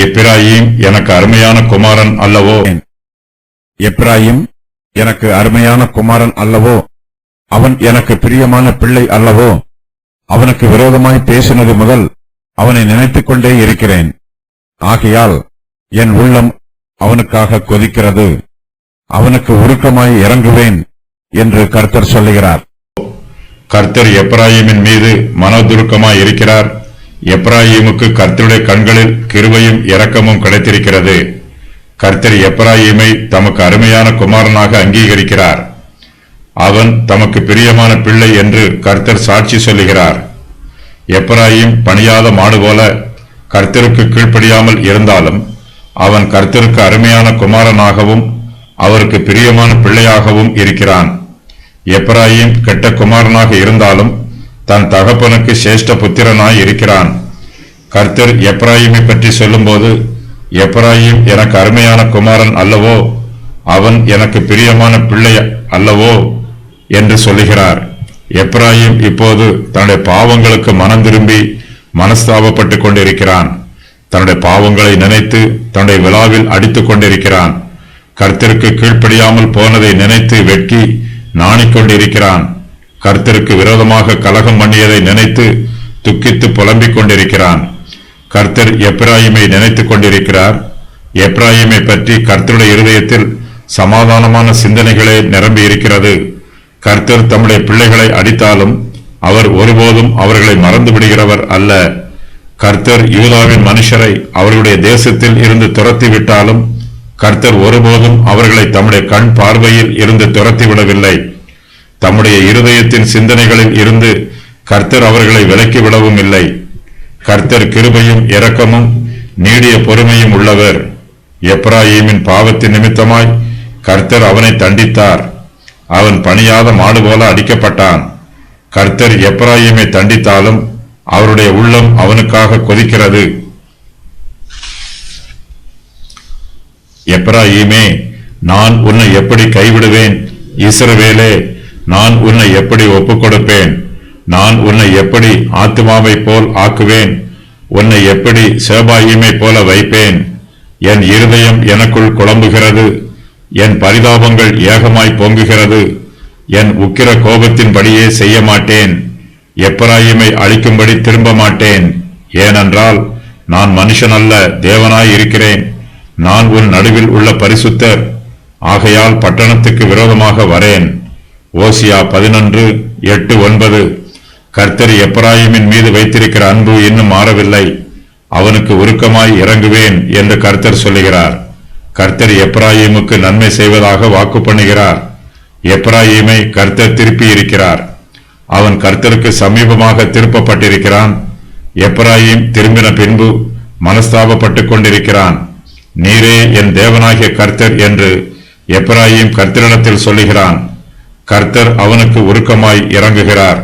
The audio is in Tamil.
எப்பிராயீம் எனக்கு அருமையான குமாரன் அல்லவோ? எப்பிராயீம் எனக்கு அருமையான குமாரன் அல்லவோ? அவன் எனக்கு பிரியமான பிள்ளை அல்லவோ? அவனுக்கு விரோதமாய் பேசினது முதல் அவனை நினைத்துக் கொண்டே இருக்கிறேன். ஆகையால் என் உள்ளம் அவனுக்காக கொதிக்கிறது. அவனுக்கு உருக்கமாய் இறங்குவேன் என்று கர்த்தர் சொல்லுகிறார். கர்த்தர் எப்பிராயீமின் மீது மனதுருக்கமாய் இருக்கிறார். எப்பிராயீமுக்கு கர்த்தருடைய கண்களில் கிருபையும் இரக்கமும் கிடைத்திருக்கிறது. கர்த்தர் எப்பிராயீமை தமக்கு அருமையான குமாரனாக அங்கீகரிக்கிறார். அவன் தமக்கு பிரியமான பிள்ளை என்று கர்த்தர் சாட்சி சொல்லுகிறார். எப்பிராயீம் பணியாத மாடு போல கர்த்தருக்கு கீழ்ப்படியாமல் இருந்தாலும் அவன் கர்த்தருக்கு அருமையான குமாரனாகவும் அவருக்கு பிரியமான பிள்ளையாகவும் இருக்கிறான். எப்பிராயீம் கெட்ட குமாரனாக இருந்தாலும் தன் தகப்பனுக்கு சிரேஷ்ட புத்திரனாய் இருக்கிறான். கர்த்தர் எப்பிராயீமை பற்றி சொல்லும்போது, எப்பிராயீம் எனக்கு அருமையான குமாரன் அல்லவோ, அவன் எனக்கு பிரியமான பிள்ளை அல்லவோ என்று சொல்லுகிறார். எப்பிராயீம் இப்போது தன்னுடைய பாவங்களுக்கு மனம் திரும்பி மனஸ்தாபப்பட்டுக் கொண்டிருக்கிறான். தன்னுடைய பாவங்களை நினைத்து தன்னுடைய விழாவில் அடித்துக் கொண்டிருக்கிறான். கர்த்தருக்கு கீழ்ப்படியாமல் போனதை நினைத்து வெட்கி நாணிக்கொண்டிருக்கிறான். கர்த்தருக்கு விரோதமாக கலகம் பண்ணியதை நினைத்து துக்கித்து புலம்பிக் கொண்டிருக்கிறான். கர்த்தர் எப்பிராயீமை நினைத்துக் கொண்டிருக்கிறார். எப்பிராயீமை பற்றி கர்த்தருடைய இருதயத்தில் சமாதானமான சிந்தனைகளே நிரம்பி இருக்கிறது. கர்த்தர் தம்முடைய பிள்ளைகளை அடித்தாலும் அவர் ஒருபோதும் அவர்களை மறந்து விடுகிறவர் அல்ல. கர்த்தர் யூதாவின் மனுஷரை அவர்களுடைய தேசத்தில் இருந்து துரத்தி விட்டாலும் கர்த்தர் ஒருபோதும் அவர்களை தம்முடைய கண் பார்வையில் இருந்து துரத்தி விடவில்லை. தம்முடைய இருதயத்தின் சிந்தனைகளில் இருந்து கர்த்தர் அவர்களை விலக்கி விடவும் இல்லை. கர்த்தர் கிருபையும் இரக்கமும் நீடிய பொறுமையும் உள்ளவர். எப்பிராயீமின் பாவத்தின் நிமித்தமாய் கர்த்தர் அவனை தண்டித்தார். அவன் பணியாத மாடு போல அடிக்கப்பட்டான். கர்த்தர் எப்பிராயீமை தண்டித்தாலும் அவருடைய உள்ளம் அவனுக்காக கொதிக்கிறது. எப்பிராயீமே, நான் உன்னை எப்படி கைவிடுவேன்? இஸ்ரவேலே, நான் உன்னை எப்படி ஒப்புக் கொடுப்பேன்? நான் உன்னை எப்படி ஆத்துமாவை போல் ஆக்குவேன்? உன்னை எப்படி சேபாயீமை போல வைப்பேன்? என் இருதயம் எனக்குள் குழம்புகிறது. என் பரிதாபங்கள் ஏகமாய் பொங்குகிறது. என் உக்கிர கோபத்தின்படியே செய்ய மாட்டேன். எப்பிராயீமை அழிக்கும்படி திரும்ப மாட்டேன். ஏனென்றால் நான் மனுஷன் அல்ல, தேவனாய் இருக்கிறேன். நான் உன் நடுவில் உள்ள பரிசுத்தர். ஆகையால் பட்டணத்துக்கு விரோதமாக வரேன். ஓசியா 11:8-9. கர்த்தர் எப்பிராயீமின் மீது வைத்திருக்கிற அன்பு இன்னும் மாறவில்லை. அவனுக்கு உருக்கமாய் இறங்குவேன் என்று கர்த்தர் சொல்லுகிறார். கர்த்தர் எப்பிராயீமுக்கு நன்மை செய்வதாக வாக்கு பண்ணுகிறார். எப்பிராயீமை கர்த்தர் திருப்பி இருக்கிறார். அவன் கர்த்தருக்கு சமீபமாக திருப்பப்பட்டிருக்கிறான். எப்பிராயீம் திரும்பின பின்பு மனஸ்தாபப்பட்டுக் கொண்டிருக்கிறான். நீரே என் தேவனாகிய கர்த்தர் என்று எப்பிராயீம் கர்த்தரிடத்தில் சொல்லுகிறான். கர்த்தர் அவனுக்கு உருக்கமாய் இறங்குகிறார்.